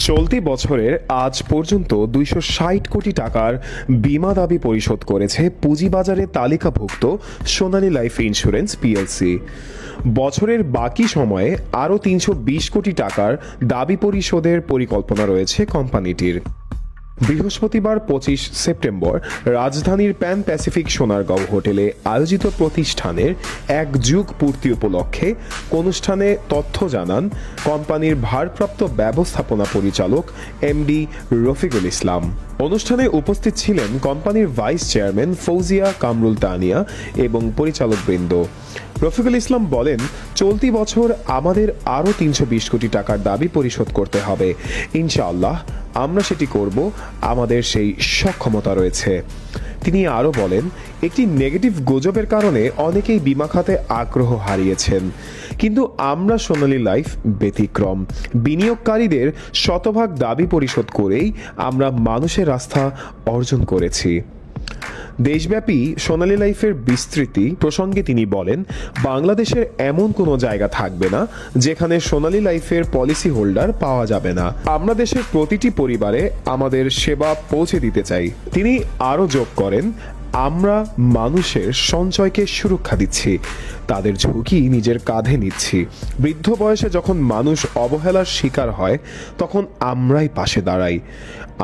চলতি বছরের আজ পর্যন্ত 260 কোটি টাকার বীমা দাবি পরিশোধ করেছে পুঁজিবাজারে তালিকাভুক্ত সোনালী লাইফ ইন্স্যুরেন্স পিএলসি। বছরের বাকি সময়ে আরও 320 কোটি টাকার দাবি পরিশোধের পরিকল্পনা রয়েছে কোম্পানিটির। বৃহস্পতিবার 25 সেপ্টেম্বর রাজধানীর প্যান প্যাসিফিক সোনারগাঁও হোটেলে আয়োজিত প্রতিষ্ঠানের 1 যুগ পূর্তি উপলক্ষে অনুষ্ঠানে তথ্য জানান কোম্পানির ভারপ্রাপ্ত ব্যবস্থাপনা পরিচালক এমডি রফিকুল ইসলাম। অনুষ্ঠানে উপস্থিত ছিলেন কোম্পানির ভাইস চেয়ারম্যান ফৌজিয়া কামরুল তানিয়া এবং পরিচালকবৃন্দ। রফিকুল ইসলাম বলেন, চলতি বছর আমাদের আরও 320 কোটি টাকার দাবি পরিশোধ করতে হবে। ইনশাআল্লাহ আমরা সেটি করব, আমাদের সেই সক্ষমতা রয়েছে। তিনি আরও বলেন, একটি নেগেটিভ গুজবের কারণে অনেকেই বীমা খাতে আগ্রহ হারিয়েছেন, কিন্তু আমরা সোনালী লাইফ ব্যতিক্রম। বিনিয়োগকারীদের শতভাগ দাবি পরিশোধ করেই আমরা মানুষের আস্থা অর্জন করেছি। দেশব্যাপী সোনালী লাইফের বিস্তৃতি প্রসঙ্গে তিনি বলেন, বাংলাদেশের এমন কোনো জায়গা থাকবে না যেখানে সোনালী লাইফের পলিসি হোল্ডার পাওয়া যাবে না। আমরা দেশের প্রতিটি পরিবারে আমাদের সেবা পৌঁছে দিতে চাই। তিনি আরও যোগ করেন, আমরা মানুষের সঞ্চয়কে সুরক্ষা দিচ্ছি, তাদের ঝুঁকি নিজের কাঁধে নিচ্ছি। বৃদ্ধ বয়সে যখন মানুষ অবহেলার শিকার হয় তখন আমরাই পাশে দাঁড়াই।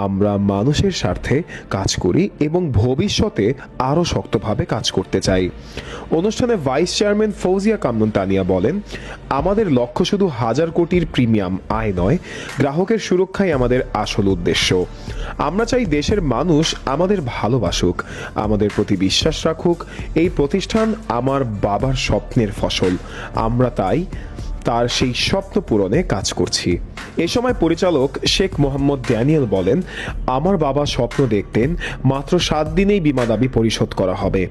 আমরা মানুষের স্বার্থে কাজ করি এবং ভবিষ্যতে আরও শক্তভাবে কাজ করতে চাই। অনুষ্ঠানে ভাইস চেয়ারম্যান ফৌজিয়া কামরুল তানিয়া বলেন, আমাদের লক্ষ্য শুধু 1000 কোটির প্রিমিয়াম আয় নয়, গ্রাহকের সুরক্ষাই আমাদের আসল উদ্দেশ্য। আমরা চাই দেশের মানুষ আমাদের ভালোবাসুক, আমাদের প্রতি বিশ্বাস রাখুক। এই প্রতিষ্ঠান আমার বাবার স্বপ্নের ফসল, আমরা তাই তার সেই স্বপ্ন পূরণে কাজ করছি। এ সময় পরিচালক শেখ মোহাম্মদ ড্যানিয়েল বলেন, আমার বাবা স্বপ্ন দেখতেন মাত্র 7 দিনেই বীমা দাবি পরিশোধ করা হবে।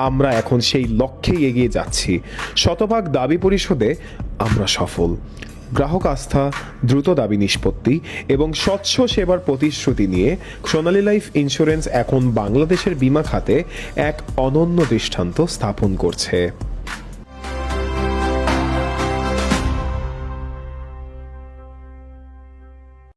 আমরা এখন সেই লক্ষ্যেই এগিয়ে যাচ্ছি। শতভাগ দাবি পরিশোধে আমরা সফল। গ্রাহক আস্থা, দ্রুত দাবি নিষ্পত্তি এবং স্বচ্ছ সেবার প্রতিশ্রুতি নিয়ে সোনালী লাইফ ইন্স্যুরেন্স এখন বাংলাদেশের বীমা খাতে এক অনন্য দৃষ্টান্ত স্থাপন করছে।